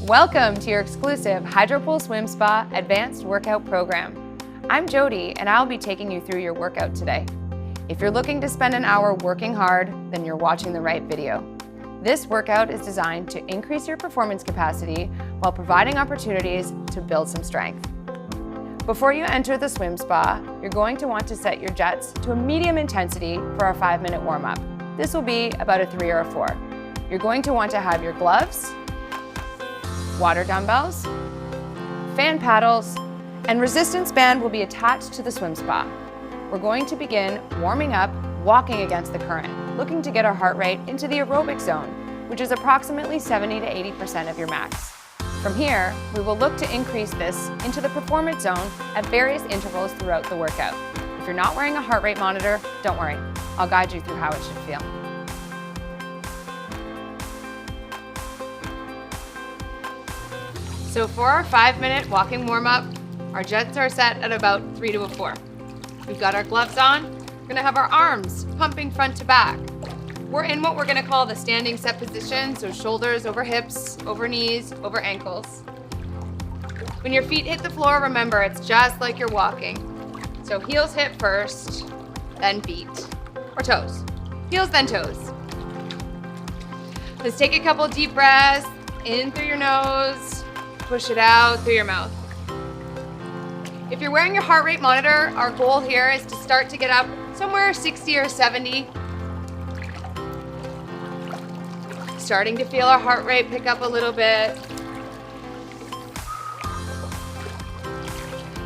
Welcome to your exclusive Hydropool Swim Spa Advanced Workout Program. I'm Jody and I'll be taking you through your workout today. If you're looking to spend an hour working hard, then you're watching the right video. This workout is designed to increase your performance capacity while providing opportunities to build some strength. Before you enter the swim spa, you're going to want to set your jets to a medium intensity for our 5-minute warm-up. This will be about a 3 or a 4. You're going to want to have your gloves, water dumbbells, fan paddles, and resistance band will be attached to the swim spa. We're going to begin warming up, walking against the current, looking to get our heart rate into the aerobic zone, which is approximately 70 to 80% of your max. From here, we will look to increase this into the performance zone at various intervals throughout the workout. If you're not wearing a heart rate monitor, don't worry. I'll guide you through how it should feel. So for our 5-minute walking warm-up, our jets are set at about 3 to a 4. We've got our gloves on. We're gonna have our arms pumping front to back. We're in what we're gonna call the standing set position, so shoulders over hips, over knees, over ankles. When your feet hit the floor, remember it's just like you're walking. So heels hit first, then feet, or toes. Heels, then toes. Let's take a couple deep breaths, in through your nose, push it out through your mouth. If you're wearing your heart rate monitor, our goal here is to start to get up somewhere 60 or 70. Starting to feel our heart rate pick up a little bit.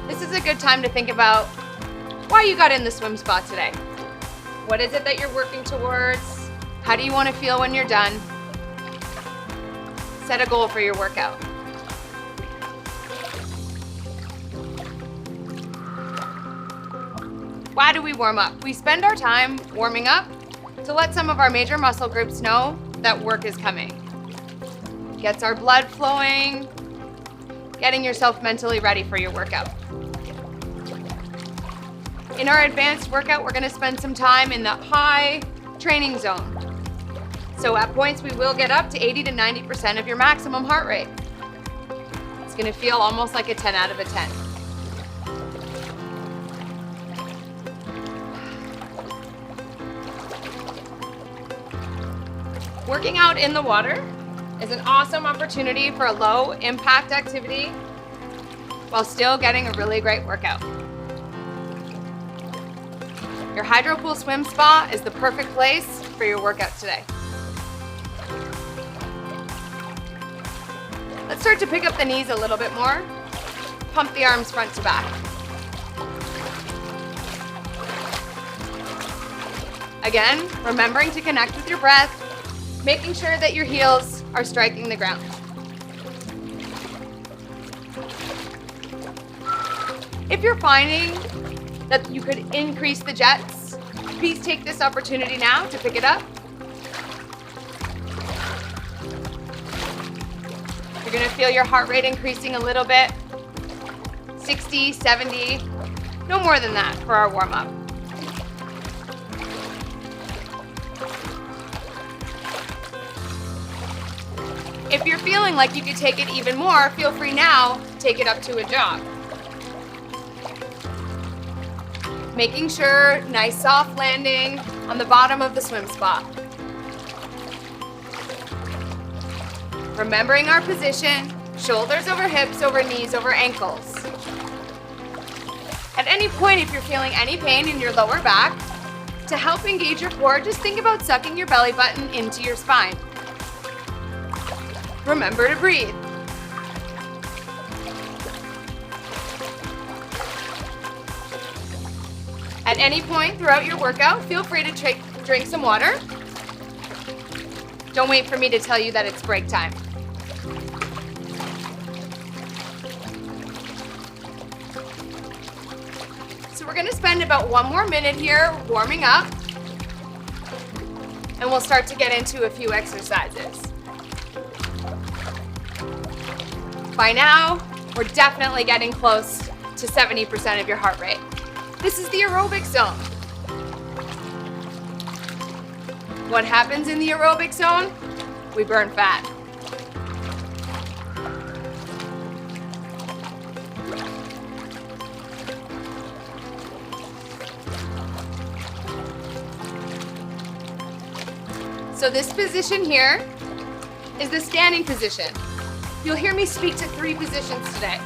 This is a good time to think about why you got in the swim spa today. What is it that you're working towards? How do you want to feel when you're done? Set a goal for your workout. Why do we warm up? We spend our time warming up to let some of our major muscle groups know that work is coming. Gets our blood flowing, getting yourself mentally ready for your workout. In our advanced workout, we're gonna spend some time in the high training zone. So at points, we will get up to 80 to 90% of your maximum heart rate. It's gonna feel almost like a 10 out of a 10. Working out in the water is an awesome opportunity for a low impact activity while still getting a really great workout. Your Hydropool Swim Spa is the perfect place for your workout today. Let's start to pick up the knees a little bit more. Pump the arms front to back. Again, remembering to connect with your breath, making sure that your heels are striking the ground. If you're finding that you could increase the jets, please take this opportunity now to pick it up. You're gonna feel your heart rate increasing a little bit, 60, 70, no more than that for our warm-up. If you're feeling like you could take it even more, feel free now to take it up to a jog. Making sure nice soft landing on the bottom of the swim spa. Remembering our position, shoulders over hips, over knees, over ankles. At any point, if you're feeling any pain in your lower back, to help engage your core, just think about sucking your belly button into your spine. Remember to breathe. At any point throughout your workout, feel free to drink some water. Don't wait for me to tell you that it's break time. So we're gonna spend about 1 more minute here warming up, and we'll start to get into a few exercises. By now, we're definitely getting close to 70% of your heart rate. This is the aerobic zone. What happens in the aerobic zone? We burn fat. So this position here is the standing position. You'll hear me speak to 3 positions today.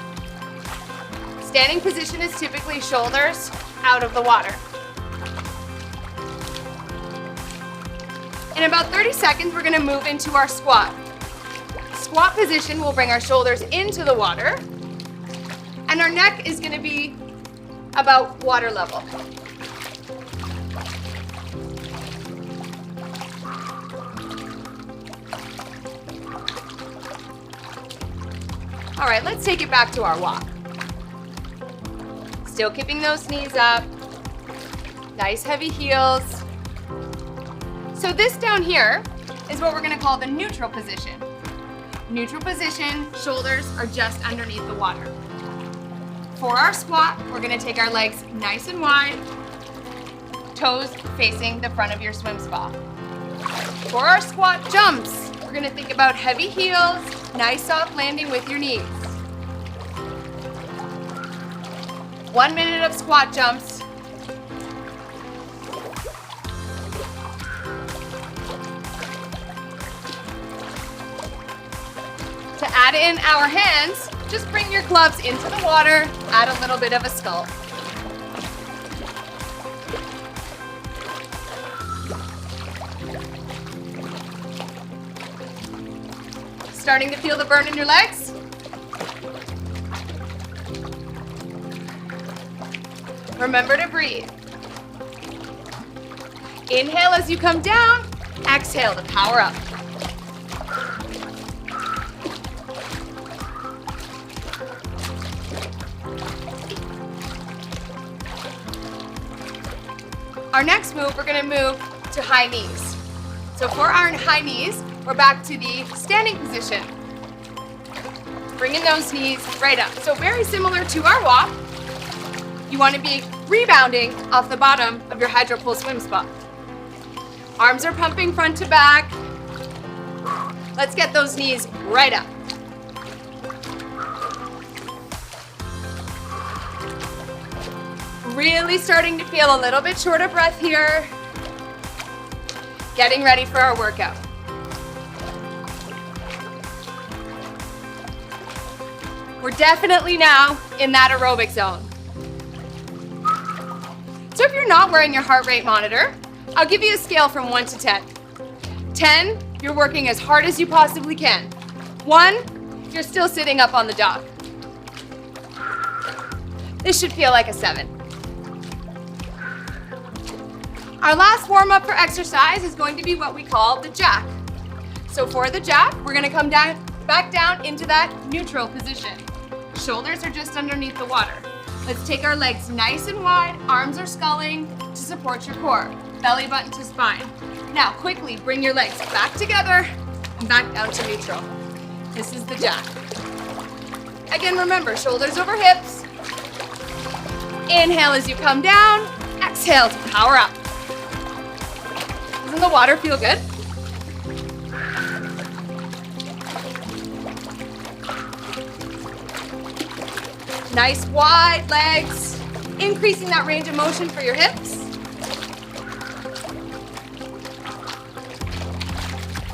Standing position is typically shoulders out of the water. In about 30 seconds, we're gonna move into our squat. Squat position will bring our shoulders into the water, and our neck is gonna be about water level. All right, let's take it back to our walk. Still keeping those knees up. Nice heavy heels. So this down here is what we're gonna call the neutral position. Neutral position, shoulders are just underneath the water. For our squat, we're gonna take our legs nice and wide, toes facing the front of your swim spa. For our squat jumps, we're gonna think about heavy heels, nice soft landing with your knees. 1 minute of squat jumps. To add in our hands, just bring your gloves into the water, add a little bit of a sculpt. Starting to feel the burn in your legs? Remember to breathe. Inhale as you come down, exhale to power up. Our next move, we're gonna move to high knees. So for our high knees, we're back to the standing position. Bringing those knees right up. So very similar to our walk, you wanna be rebounding off the bottom of your Hydropool swim spa. Arms are pumping front to back. Let's get those knees right up. Really starting to feel a little bit short of breath here. Getting ready for our workout. We're definitely now in that aerobic zone. So if you're not wearing your heart rate monitor, I'll give you a scale from 1 to 10. 10, you're working as hard as you possibly can. 1, you're still sitting up on the dock. This should feel like a 7. Our last warm-up for exercise is going to be what we call the jack. So for the jack, we're gonna come back down into that neutral position. Shoulders are just underneath the water. Let's take our legs nice and wide, arms are sculling to support your core, belly button to spine. Now quickly bring your legs back together and back down to neutral. This is the jack. Again, remember, shoulders over hips. Inhale as you come down, exhale to power up. Doesn't the water feel good? Nice wide legs, increasing that range of motion for your hips.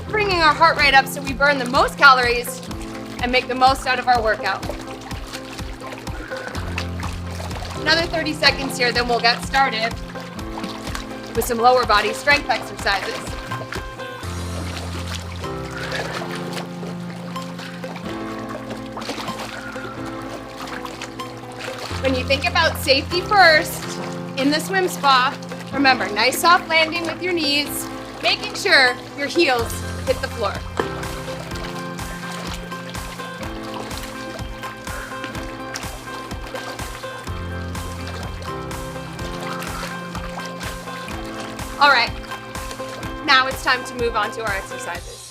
Bringing our heart rate up so we burn the most calories and make the most out of our workout. Another 30 seconds here, then we'll get started with some lower body strength exercises. When you think about safety first in the swim spa, remember, nice soft landing with your knees, making sure your heels hit the floor. All right, now it's time to move on to our exercises.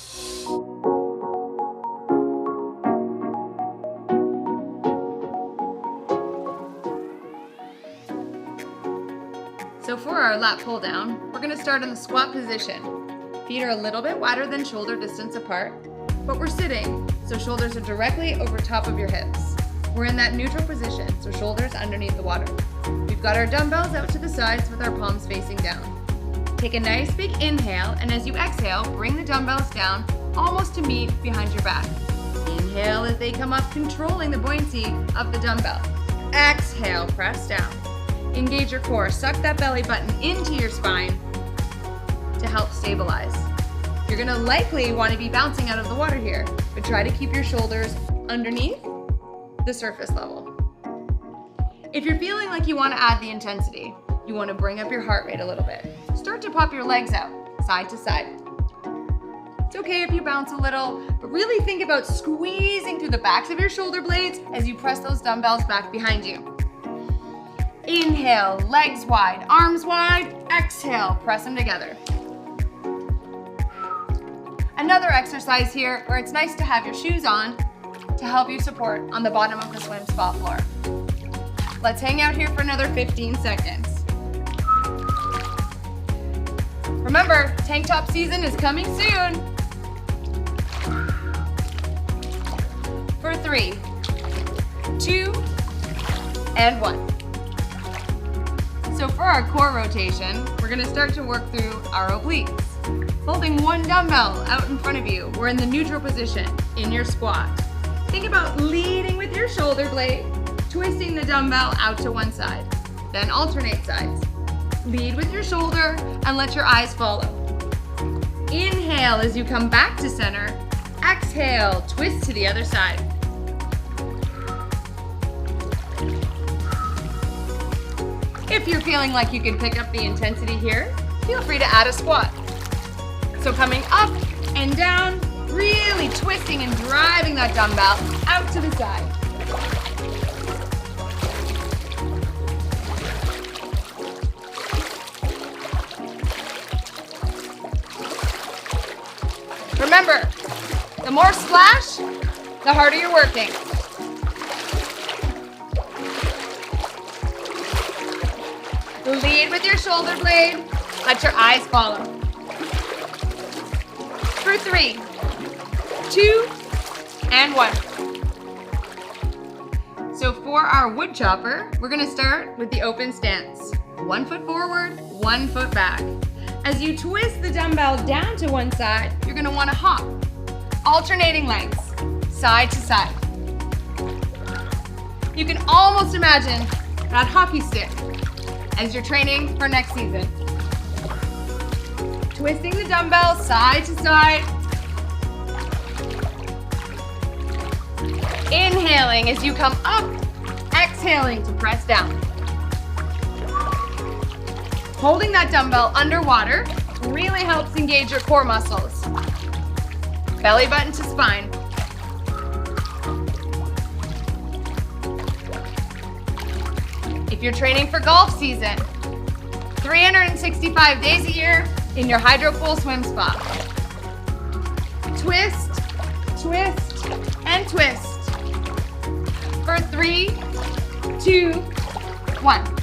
So for our lat pull down, we're gonna start in the squat position. Feet are a little bit wider than shoulder distance apart, but we're sitting, so shoulders are directly over top of your hips. We're in that neutral position, so shoulders underneath the water. We've got our dumbbells out to the sides with our palms facing down. Take a nice big inhale, and as you exhale, bring the dumbbells down almost to meet behind your back. Inhale as they come up, controlling the buoyancy of the dumbbell. Exhale, press down. Engage your core, suck that belly button into your spine to help stabilize. You're gonna likely want to be bouncing out of the water here, but try to keep your shoulders underneath the surface level. If you're feeling like you want to add the intensity, you want to bring up your heart rate a little bit. Start to pop your legs out, side to side. It's okay if you bounce a little, but really think about squeezing through the backs of your shoulder blades as you press those dumbbells back behind you. Inhale, legs wide, arms wide. Exhale, press them together. Another exercise here where it's nice to have your shoes on to help you support on the bottom of the swim spa floor. Let's hang out here for another 15 seconds. Remember, tank top season is coming soon. For 3, 2, and 1. So for our core rotation, we're gonna start to work through our obliques. Holding one dumbbell out in front of you, we're in the neutral position in your squat. Think about leading with your shoulder blade, twisting the dumbbell out to one side. Then alternate sides. Lead with your shoulder and let your eyes follow. Inhale as you come back to center. Exhale, twist to the other side. If you're feeling like you can pick up the intensity here, feel free to add a squat. So coming up and down, really twisting and driving that dumbbell out to the side. Remember, the more splash, the harder you're working. Lead with your shoulder blade, let your eyes follow. For 3, 2, and 1. So for our wood chopper, we're gonna start with the open stance. 1 foot forward, 1 foot back. As you twist the dumbbell down to one side, you're gonna wanna hop, alternating legs, side to side. You can almost imagine that hockey stick as you're training for next season. Twisting the dumbbell side to side. Inhaling as you come up, exhaling to press down. Holding that dumbbell underwater really helps engage your core muscles. Belly button to spine. If you're training for golf season, 365 days a year in your Hydropool swim spa. Twist, twist, and twist. For 3, 2, 1.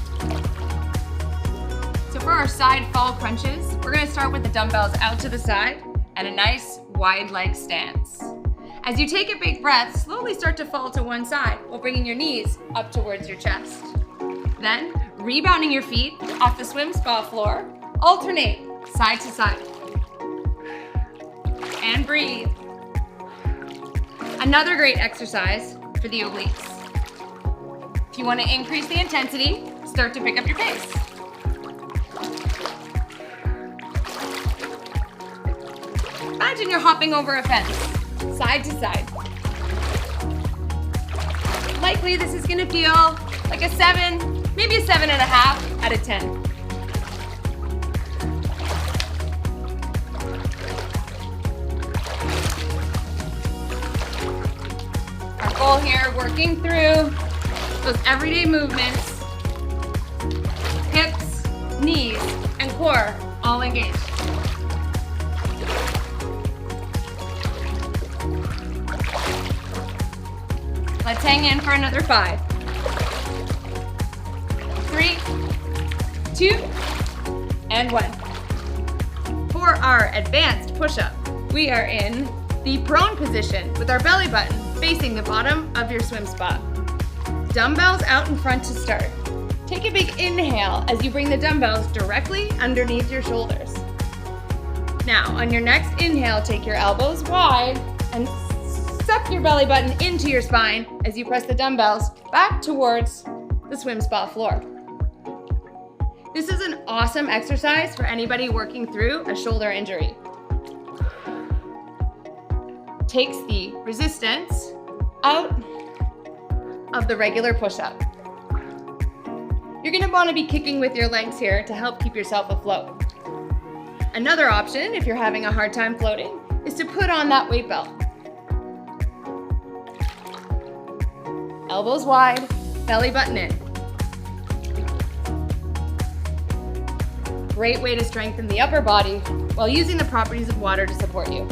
So for our side fall crunches, we're gonna start with the dumbbells out to the side and a nice wide leg stance. As you take a big breath, slowly start to fall to one side while bringing your knees up towards your chest. Then, rebounding your feet off the swim spa floor, alternate side to side. And breathe. Another great exercise for the obliques. If you want to increase the intensity, start to pick up your pace. Imagine you're hopping over a fence, side to side. Likely this is gonna feel like a 7, maybe a 7.5 out of 10. Our goal here, working through those everyday movements, hips, knees, and core all engaged. Let's hang in for another 5. 3, 2, and 1. For our advanced push-up, we are in the prone position with our belly button facing the bottom of your swim spa. Dumbbells out in front to start. Take a big inhale as you bring the dumbbells directly underneath your shoulders. Now, on your next inhale, take your elbows wide and suck your belly button into your spine as you press the dumbbells back towards the swim spa floor. This is an awesome exercise for anybody working through a shoulder injury. Takes the resistance out of the regular push-up. You're gonna wanna be kicking with your legs here to help keep yourself afloat. Another option, if you're having a hard time floating, is to put on that weight belt. Elbows wide, belly button in. Great way to strengthen the upper body while using the properties of water to support you.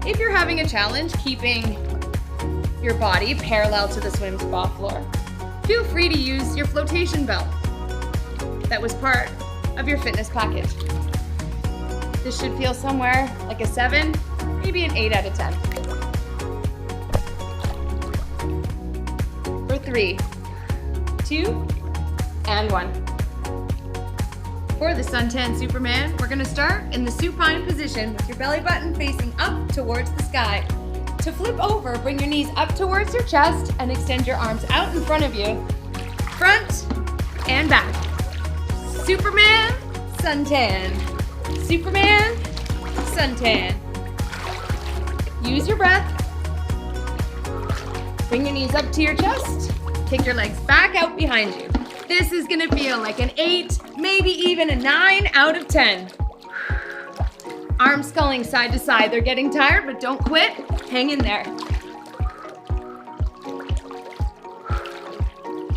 If you're having a challenge keeping your body parallel to the swim spa floor, feel free to use your flotation belt that was part of your fitness package. This should feel somewhere like a 7, maybe an 8 out of 10. For 3, 2, and 1. For the suntan Superman, we're gonna start in the supine position with your belly button facing up towards the sky. To flip over, bring your knees up towards your chest and extend your arms out in front of you. Front and back. Superman, suntan. Superman, suntan. Use your breath. Bring your knees up to your chest. Kick your legs back out behind you. This is gonna feel like an 8, maybe even a 9 out of 10. Arms sculling side to side. They're getting tired, but don't quit. Hang in there.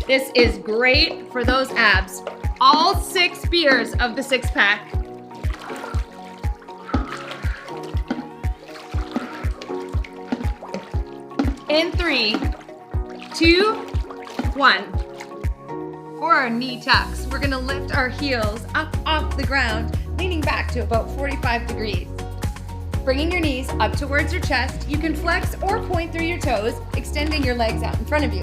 This is great for those abs. All 6 beers of the 6-pack. In 3, 2, 1. For our knee tucks, we're gonna lift our heels up off the ground, leaning back to about 45 degrees. Bringing your knees up towards your chest, you can flex or point through your toes, extending your legs out in front of you.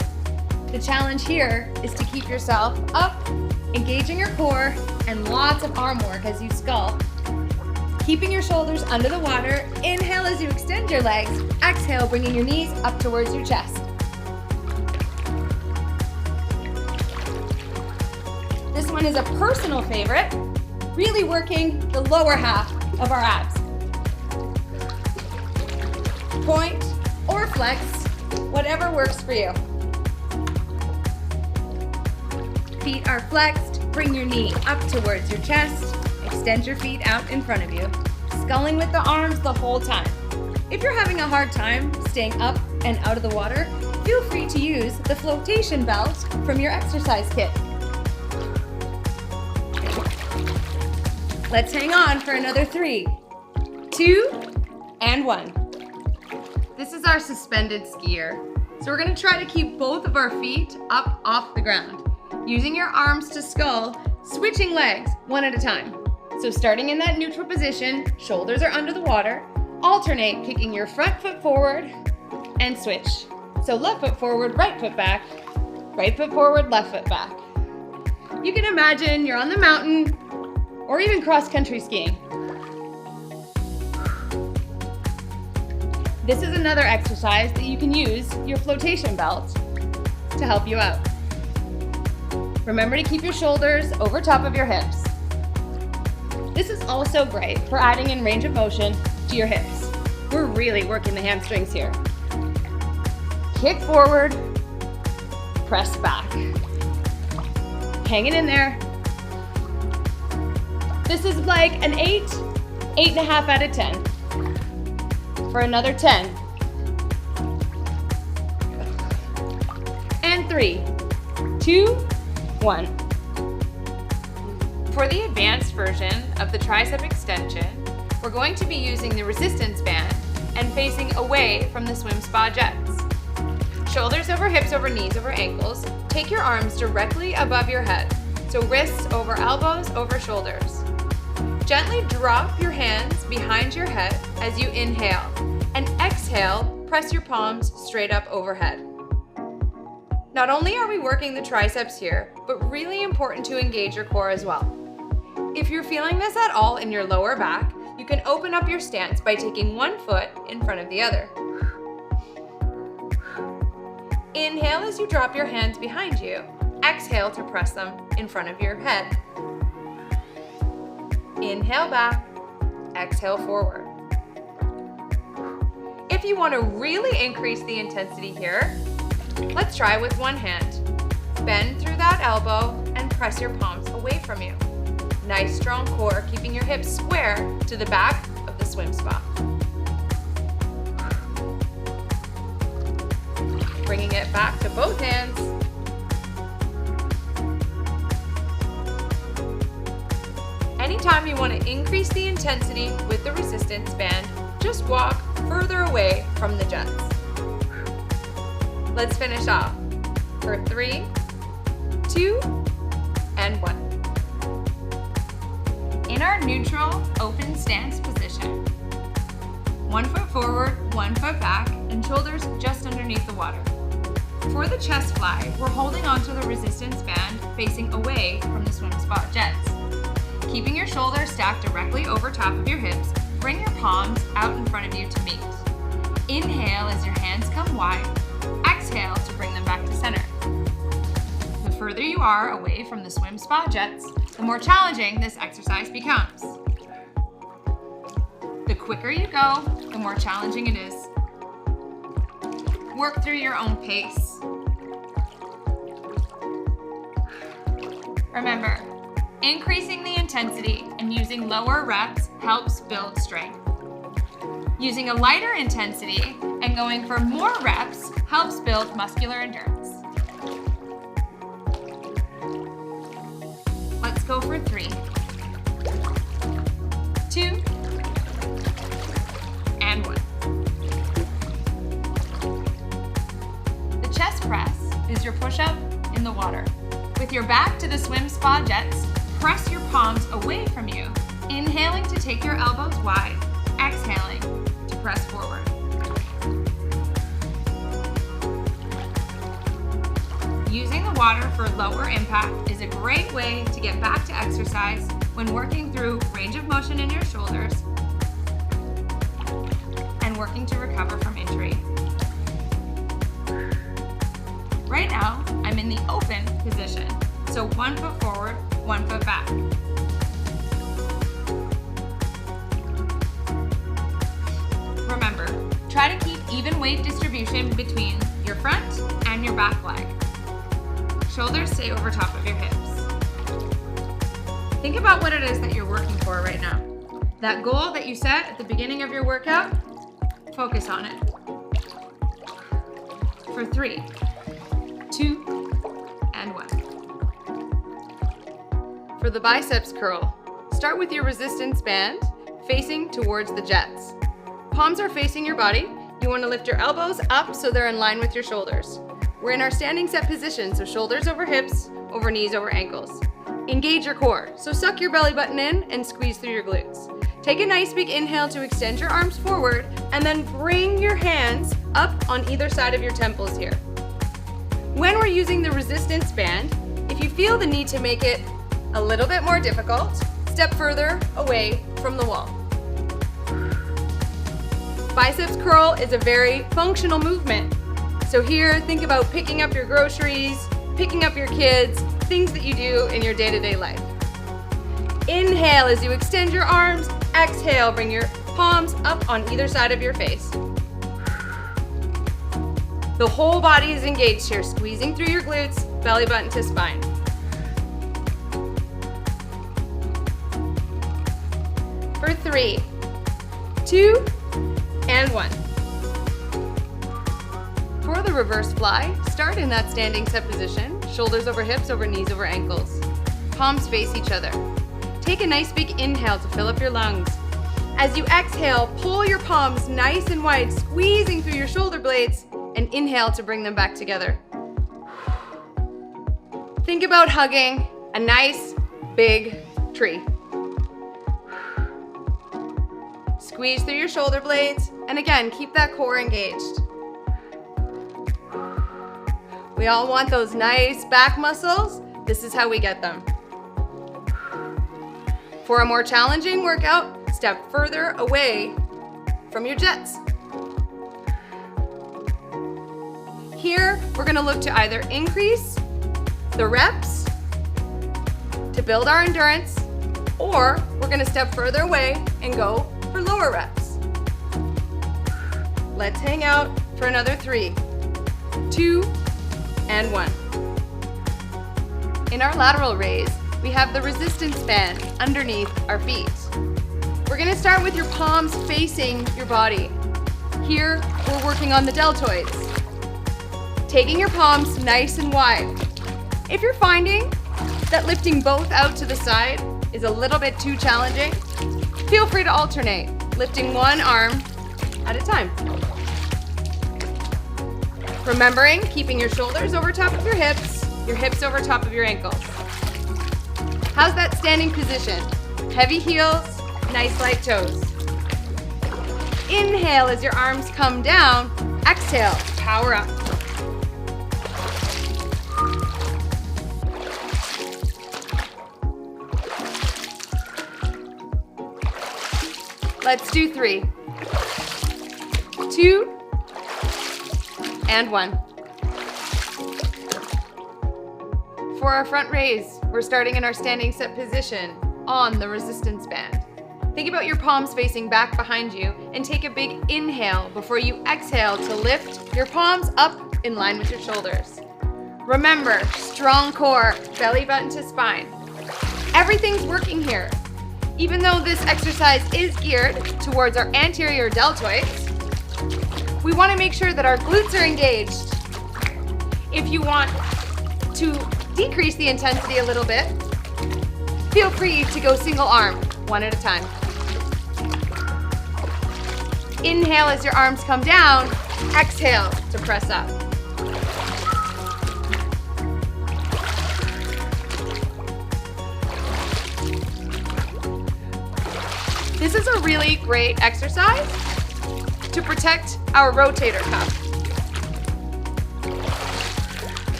The challenge here is to keep yourself up, engaging your core, and lots of arm work as you scull. Keeping your shoulders under the water, inhale as you extend your legs, exhale bringing your knees up towards your chest. This one is a personal favorite, really working the lower half of our abs. Point or flex, whatever works for you. Feet are flexed, bring your knee up towards your chest, extend your feet out in front of you, sculling with the arms the whole time. If you're having a hard time staying up and out of the water, feel free to use the flotation belt from your exercise kit. Let's hang on for another 3, 2, and 1. This is our suspended skier. So we're gonna try to keep both of our feet up off the ground. Using your arms to scull, switching legs one at a time. So starting in that neutral position, shoulders are under the water, alternate kicking your front foot forward and switch. So left foot forward, right foot back, right foot forward, left foot back. You can imagine you're on the mountain or even cross-country skiing. This is another exercise that you can use your flotation belt to help you out. Remember to keep your shoulders over top of your hips. This is also great for adding in range of motion to your hips. We're really working the hamstrings here. Kick forward, press back. Hanging in there. This is like an 8, 8.5 out of 10. For another 10. And 3, 2, 1. For the advanced version of the tricep extension, we're going to be using the resistance band and facing away from the swim spa jets. Shoulders over hips over knees over ankles. Take your arms directly above your head. So wrists over elbows over shoulders. Gently drop your hands behind your head as you inhale, and exhale, press your palms straight up overhead. Not only are we working the triceps here, but really important to engage your core as well. If you're feeling this at all in your lower back, you can open up your stance by taking one foot in front of the other. Inhale as you drop your hands behind you. Exhale to press them in front of your head. Inhale back, exhale forward. If you want to really increase the intensity here, let's try with one hand. Bend through that elbow and press your palms away from you. Nice strong core, keeping your hips square to the back of the swim spa. Bringing it back to both hands. Anytime you want to increase the intensity with the resistance band, just walk further away from the jets. Let's finish off for 3, 2, and 1. In our neutral open stance position, 1 foot forward, 1 foot back, and shoulders just underneath the water. For the chest fly, we're holding onto the resistance band facing away from the swim spa jets. Keeping your shoulders stacked directly over top of your hips, bring your palms out in front of you to meet. Inhale as your hands come wide. Exhale to bring them back to center. The further you are away from the swim spa jets, the more challenging this exercise becomes. The quicker you go, the more challenging it is. Work through your own pace. Remember, increasing the intensity and using lower reps helps build strength. Using a lighter intensity and going for more reps helps build muscular endurance. Let's go for 3, 2, and 1. The chest press is your push-up in the water. With your back to the swim spa jets, press your palms away from you, inhaling to take your elbows wide, exhaling to press forward. Using the water for lower impact is a great way to get back to exercise when working through range of motion in your shoulders and working to recover from injury. Right now, I'm in the open position, so 1 foot forward, 1 foot back. Remember, try to keep even weight distribution between your front and your back leg. Shoulders stay over top of your hips. Think about what it is that you're working for right now. That goal that you set at the beginning of your workout, focus on it. For 3, 2, and 1. For the biceps curl, start with your resistance band facing towards the jets. Palms are facing your body. You want to lift your elbows up so they're in line with your shoulders. We're in our standing set position, so shoulders over hips, over knees, over ankles. Engage your core, so suck your belly button in and squeeze through your glutes. Take a nice big inhale to extend your arms forward, and then bring your hands up on either side of your temples here. When we're using the resistance band, if you feel the need to make it a little bit more difficult, step further away from the wall. Biceps curl is a very functional movement. So here, think about picking up your groceries, picking up your kids, things that you do in your day-to-day life. Inhale as you extend your arms. Exhale, bring your palms up on either side of your face. The whole body is engaged here, squeezing through your glutes, belly button to spine. For 3, 2, and 1. For the reverse fly, start in that standing set position, shoulders over hips, over knees, over ankles. Palms face each other. Take a nice big inhale to fill up your lungs. As you exhale, pull your palms nice and wide, squeezing through your shoulder blades, and inhale to bring them back together. Think about hugging a nice big tree. Squeeze through your shoulder blades, and again, keep that core engaged. We all want those nice back muscles. This is how we get them. For a more challenging workout, step further away from your jets. Here, we're gonna look to either increase the reps to build our endurance, or we're gonna step further away and go for lower reps. Let's hang out for another 3, 2, and 1. In our lateral raise, we have the resistance band underneath our feet. We're gonna start with your palms facing your body. Here, we're working on the deltoids. Taking your palms nice and wide. If you're finding that lifting both out to the side is a little bit too challenging, feel free to alternate, lifting one arm at a time. Remembering keeping your shoulders over top of your hips over top of your ankles. How's that standing position? Heavy heels, nice light toes. Inhale as your arms come down. Exhale, power up. Let's do 3, 2, and 1. For our front raise, we're starting in our standing set position on the resistance band. Think about your palms facing back behind you and take a big inhale before you exhale to lift your palms up in line with your shoulders. Remember, strong core, belly button to spine. Everything's working here. Even though this exercise is geared towards our anterior deltoids, we want to make sure that our glutes are engaged. If you want to decrease the intensity a little bit, feel free to go single arm, one at a time. Inhale as your arms come down, exhale to press up. This is a really great exercise to protect our rotator cuff.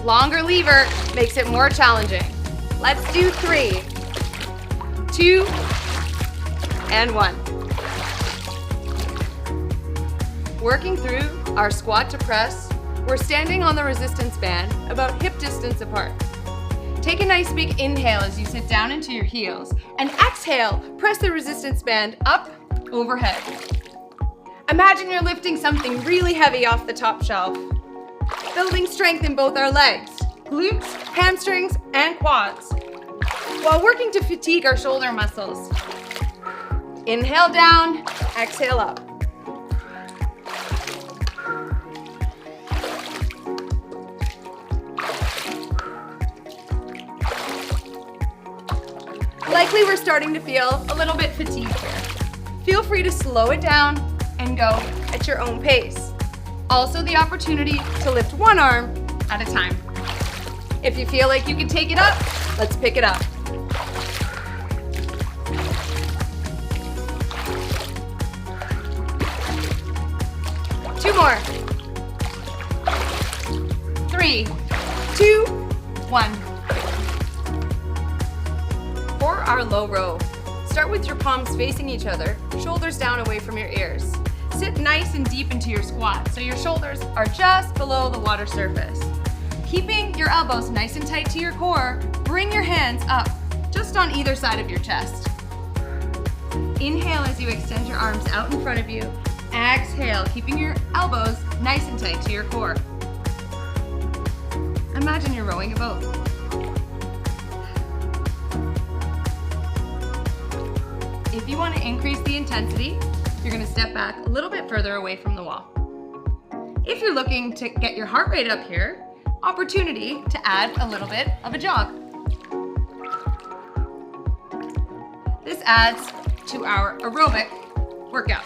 Longer lever makes it more challenging. Let's do 3, 2, and 1. Working through our squat to press, we're standing on the resistance band about hip distance apart. Take a nice big inhale as you sit down into your heels, and exhale, press the resistance band up overhead. Imagine you're lifting something really heavy off the top shelf, building strength in both our legs, glutes, hamstrings, and quads, while working to fatigue our shoulder muscles. Inhale down, exhale up. Likely we're starting to feel a little bit fatigued here. Feel free to slow it down and go at your own pace. Also the opportunity to lift one arm at a time. If you feel like you can take it up, let's pick it up. Two more. 3, 2, 1. For our low row, start with your palms facing each other, shoulders down away from your ears. Sit nice and deep into your squat so your shoulders are just below the water surface. Keeping your elbows nice and tight to your core, bring your hands up just on either side of your chest. Inhale as you extend your arms out in front of you. Exhale, keeping your elbows nice and tight to your core. Imagine you're rowing a boat. If you want to increase the intensity, you're going to step back a little bit further away from the wall. If you're looking to get your heart rate up here, opportunity to add a little bit of a jog. This adds to our aerobic workout.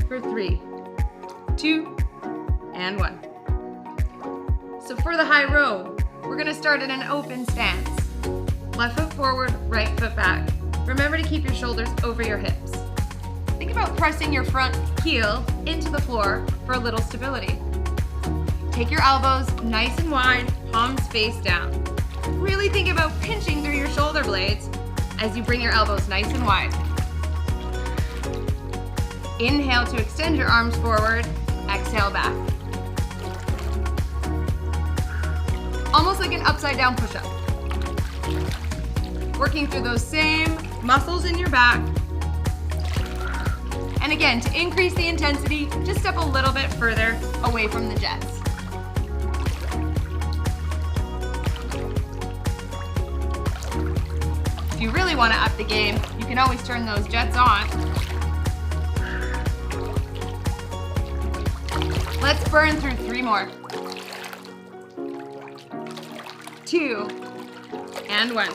For 3, 2, and 1. So for the high row, we're gonna start in an open stance. Left foot forward, right foot back. Remember to keep your shoulders over your hips. Think about pressing your front heel into the floor for a little stability. Take your elbows nice and wide, palms face down. Really think about pinching through your shoulder blades as you bring your elbows nice and wide. Inhale to extend your arms forward, exhale back. Almost like an upside down push-up. Working through those same muscles in your back. And again, to increase the intensity, just step a little bit further away from the jets. If you really want to up the game, you can always turn those jets on. Let's burn through 3 more. 2 and 1.